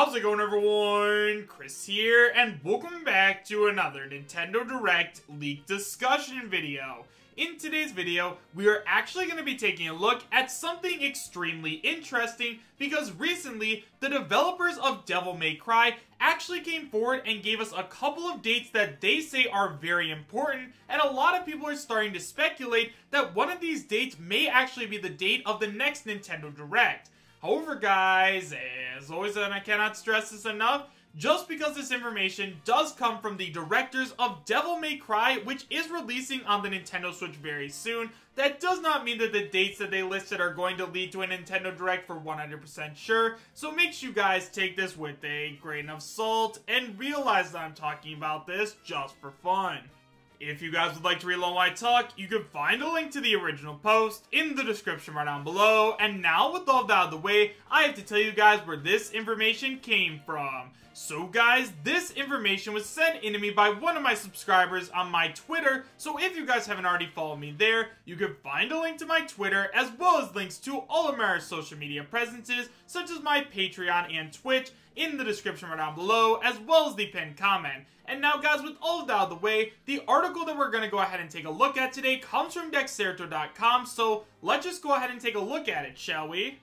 How's it going, everyone? Chris here, and welcome back to another Nintendo Direct leak discussion video. In today's video, we are actually going to be taking a look at something extremely interesting because recently, the developers of Devil May Cry actually came forward and gave us a couple of dates that they say are very important, and a lot of people are starting to speculate that one of these dates may actually be the date of the next Nintendo Direct. However, guys, as always, and I cannot stress this enough, just because this information does come from the directors of Devil May Cry, which is releasing on the Nintendo Switch very soon, that does not mean that the dates that they listed are going to lead to a Nintendo Direct for 100% sure, so make sure you guys take this with a grain of salt and realize that I'm talking about this just for fun. If you guys would like to read along while I talk, you can find a link to the original post in the description right down below. And now, with all that out of the way, I have to tell you guys where this information came from. So guys, this information was sent in to me by one of my subscribers on my Twitter, so if you guys haven't already followed me there, you can find a link to my Twitter, as well as links to all of my social media presences, such as my Patreon and Twitch, in the description right down below, as well as the pinned comment. And now guys, with all of that out of the way, the article that we're going to go ahead and take a look at today comes from Dexerto.com, so let's just go ahead and take a look at it, shall we?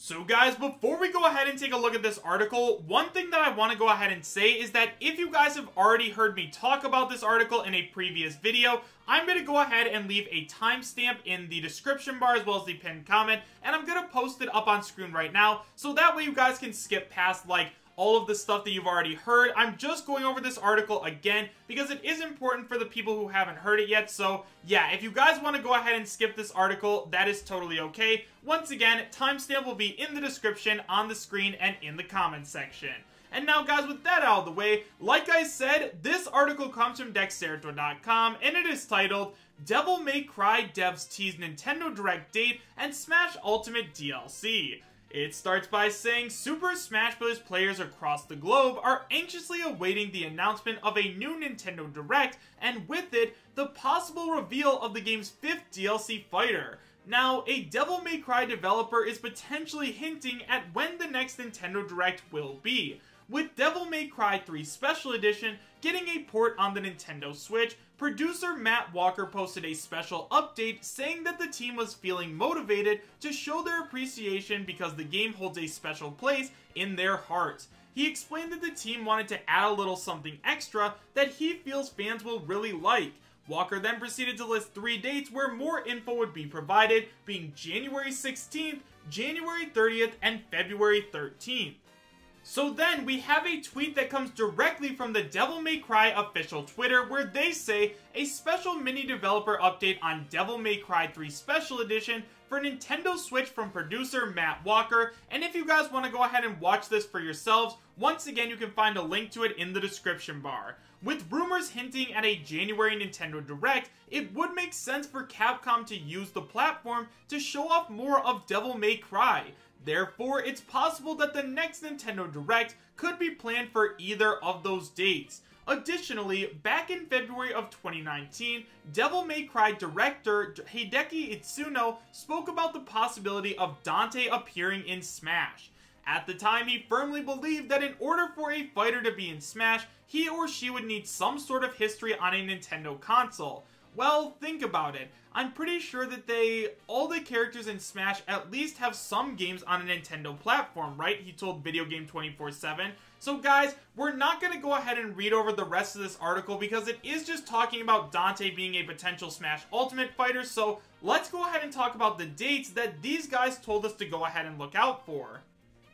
So guys, before we go ahead and take a look at this article, one thing that I want to go ahead and say is that if you guys have already heard me talk about this article in a previous video, I'm going to go ahead and leave a timestamp in the description bar as well as the pinned comment, and I'm going to post it up on screen right now, so that way you guys can skip past, like, all of the stuff that you've already heard. I'm just going over this article again because it is important for the people who haven't heard it yet. So yeah, if you guys want to go ahead and skip this article, that is totally okay. Once again, timestamp will be in the description, on the screen, and in the comments section. And now guys, with that out of the way, like I said, this article comes from Dexerto.com and it is titled Devil May Cry Devs Tease Nintendo Direct Date and Smash Ultimate DLC. It starts by saying Super Smash Bros. Players across the globe are anxiously awaiting the announcement of a new Nintendo Direct, and with it, the possible reveal of the game's 5th DLC fighter. Now, a Devil May Cry developer is potentially hinting at when the next Nintendo Direct will be, with Devil May Cry 3 Special Edition getting a port on the Nintendo Switch. Producer Matt Walker posted a special update saying that the team was feeling motivated to show their appreciation because the game holds a special place in their hearts. He explained that the team wanted to add a little something extra that he feels fans will really like. Walker then proceeded to list 3 dates where more info would be provided, being January 16th, January 30th, and February 13th. So then, we have a tweet that comes directly from the Devil May Cry official Twitter where they say, a special mini developer update on Devil May Cry 3 Special Edition for Nintendo Switch from producer Matt Walker, and if you guys want to go ahead and watch this for yourselves, once again you can find a link to it in the description bar. With rumors hinting at a January Nintendo Direct, it would make sense for Capcom to use the platform to show off more of Devil May Cry. Therefore, it's possible that the next Nintendo Direct could be planned for either of those dates. Additionally, back in February of 2019, Devil May Cry director Hideki Itsuno spoke about the possibility of Dante appearing in Smash. At the time, he firmly believed that in order for a fighter to be in Smash, he or she would need some sort of history on a Nintendo console. Well, think about it. I'm pretty sure that all the characters in Smash at least have some games on a Nintendo platform, right? He told Video Game 24/7. So guys, we're not going to go ahead and read over the rest of this article because it is just talking about Dante being a potential Smash Ultimate fighter, so let's go ahead and talk about the dates that these guys told us to go ahead and look out for.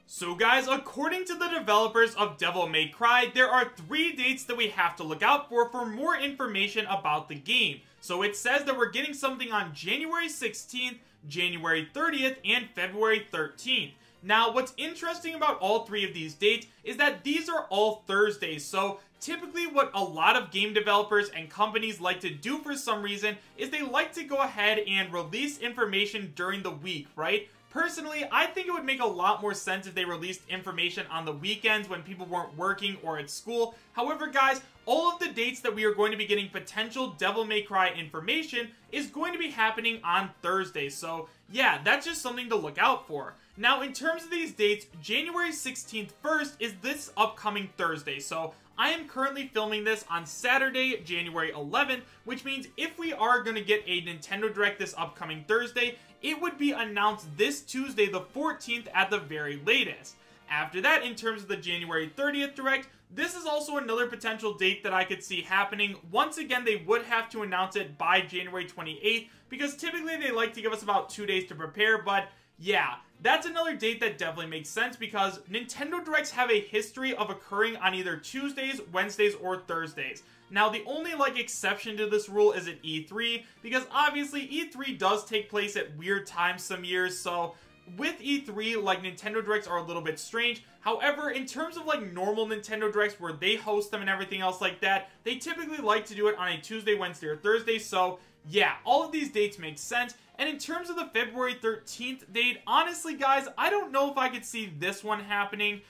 So guys, according to the developers of Devil May Cry, there are 3 dates that we have to look out for more information about the game. So it says that we're getting something on January 16th, January 30th, and February 13th. Now, what's interesting about all 3 of these dates is that these are all Thursdays, so typically what a lot of game developers and companies like to do for some reason is they like to go ahead and release information during the week, right? Personally, I think it would make a lot more sense if they released information on the weekends when people weren't working or at school. However, guys, all of the dates that we are going to be getting potential Devil May Cry information is going to be happening on Thursday. So, yeah, that's just something to look out for. Now, in terms of these dates, January 16th first is this upcoming Thursday. So, I am currently filming this on Saturday, January 11th, which means if we are going to get a Nintendo Direct this upcoming Thursday, it would be announced this Tuesday, the 14th at the very latest. After that, in terms of the January 30th Direct, this is also another potential date that I could see happening. Once again, they would have to announce it by January 28th, because typically they like to give us about 2 days to prepare, but yeah, that's another date that definitely makes sense because Nintendo Directs have a history of occurring on either Tuesdays, Wednesdays, or Thursdays. Now, the only, exception to this rule is at E3, because obviously E3 does take place at weird times some years, so with E3, Nintendo Directs are a little bit strange. However, in terms of, normal Nintendo Directs where they host them and everything else like that, they typically like to do it on a Tuesday, Wednesday, or Thursday, so yeah, all of these dates make sense. And in terms of the February 13th date, honestly, guys, I don't know if I could see this one happening.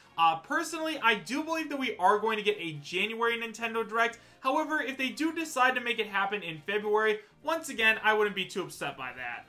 Personally, I do believe that we are going to get a January Nintendo Direct. However, if they do decide to make it happen in February, once again, I wouldn't be too upset by that.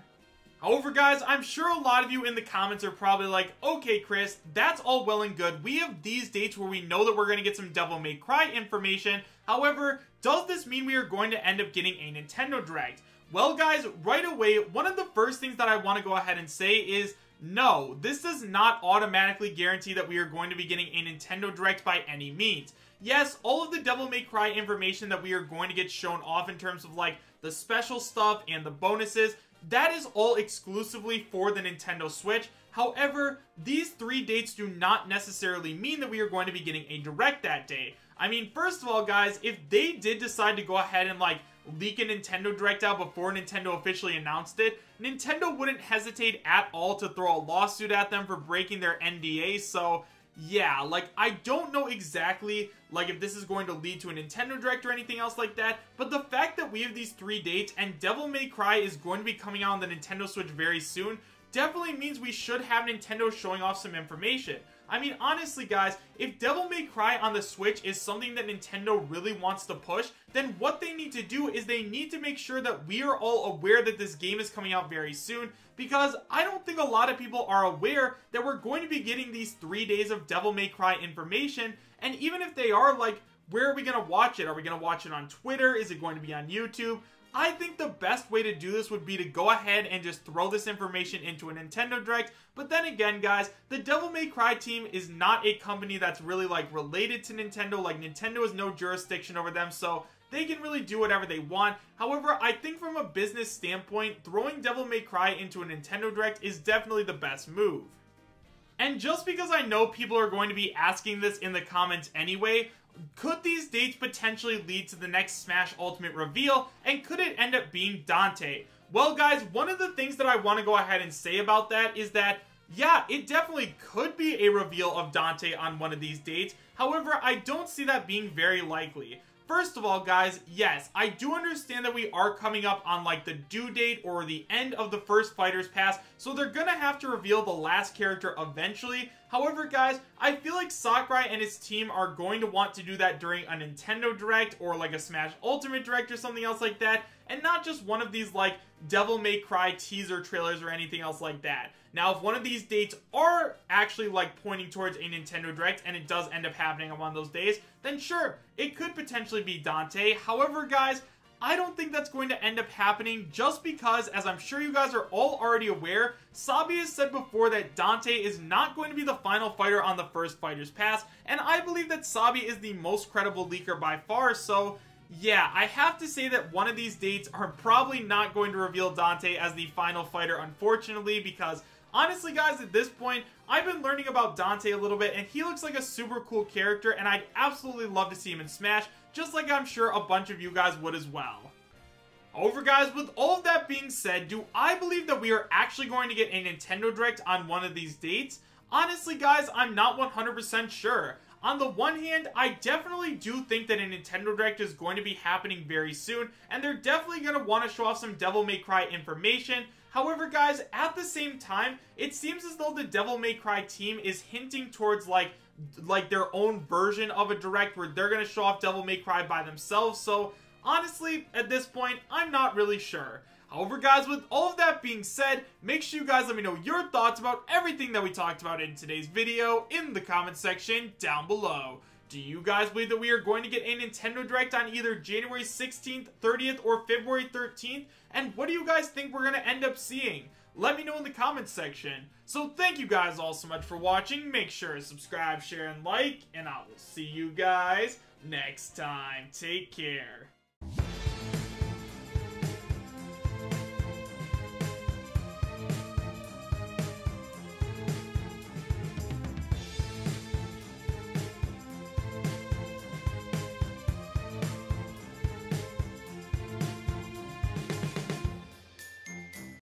However, guys, I'm sure a lot of you in the comments are probably like, okay, Chris, that's all well and good. We have these dates where we know that we're going to get some Devil May Cry information. However, does this mean we are going to end up getting a Nintendo Direct? Well, guys, right away, one of the first things that I want to go ahead and say is, no, this does not automatically guarantee that we are going to be getting a Nintendo Direct by any means. Yes, all of the Devil May Cry information that we are going to get shown off in terms of, the special stuff and the bonuses, that is all exclusively for the Nintendo Switch. However, these 3 dates do not necessarily mean that we are going to be getting a Direct that day. I mean, first of all, guys, if they did decide to go ahead and, leak a Nintendo Direct out before Nintendo officially announced it, Nintendo wouldn't hesitate at all to throw a lawsuit at them for breaking their NDA, so yeah, I don't know exactly, if this is going to lead to a Nintendo Direct or anything else like that, but the fact that we have these 3 dates and Devil May Cry is going to be coming out on the Nintendo Switch very soon definitely means we should have Nintendo showing off some information. I mean, honestly, guys, if Devil May Cry on the Switch is something that Nintendo really wants to push, then what they need to do is they need to make sure that we are all aware that this game is coming out very soon, because I don't think a lot of people are aware that we're going to be getting these 3 days of Devil May Cry information, and even if they are, where are we going to watch it? Are we going to watch it on Twitter? Is it going to be on YouTube? I think the best way to do this would be to go ahead and just throw this information into a Nintendo Direct. But then again, guys, the Devil May Cry team is not a company that's really, related to Nintendo. Nintendo has no jurisdiction over them, so they can really do whatever they want. However, I think from a business standpoint, throwing Devil May Cry into a Nintendo Direct is definitely the best move. And just because I know people are going to be asking this in the comments anyway, could these dates potentially lead to the next Smash Ultimate reveal, and could it end up being Dante? Well, guys, one of the things that I want to go ahead and say about that is that, yeah, it definitely could be a reveal of Dante on one of these dates. However, I don't see that being very likely. First of all, guys, yes, I do understand that we are coming up on, the due date or the end of the first Fighter's Pass, so they're gonna have to reveal the last character eventually. However, guys, I feel like Sakurai and his team are going to want to do that during a Nintendo Direct or, a Smash Ultimate Direct or something else like that, and not just one of these, Devil May Cry teaser trailers or anything else like that. Now, if one of these dates are actually, pointing towards a Nintendo Direct and it does end up happening on one of those days, then sure, it could potentially be Dante. However, guys, I don't think that's going to end up happening just because, as I'm sure you guys are all already aware, Sabi has said before that Dante is not going to be the final fighter on the first Fighter's Pass, and I believe that Sabi is the most credible leaker by far, so yeah, I have to say that one of these dates are probably not going to reveal Dante as the final fighter, unfortunately, because honestly, guys, at this point, I've been learning about Dante a little bit, and he looks like a super cool character, and I'd absolutely love to see him in Smash, just like I'm sure a bunch of you guys would as well. However, guys, with all of that being said, do I believe that we are actually going to get a Nintendo Direct on one of these dates? Honestly, guys, I'm not 100% sure. On the one hand, I definitely do think that a Nintendo Direct is going to be happening very soon, and they're definitely going to want to show off some Devil May Cry information. However, guys, at the same time, it seems as though the Devil May Cry team is hinting towards like their own version of a direct where they're gonna show off Devil May Cry by themselves. So honestly, at this point, I'm not really sure. However, guys, with all of that being said, make sure you guys let me know your thoughts about everything that we talked about in today's video in the comment section down below. Do you guys believe that we are going to get a Nintendo Direct on either January 16th, 30th, or February 13th? And what do you guys think we're going to end up seeing? Let me know in the comments section. So thank you guys all so much for watching. Make sure to subscribe, share, and like, and I will see you guys next time. Take care.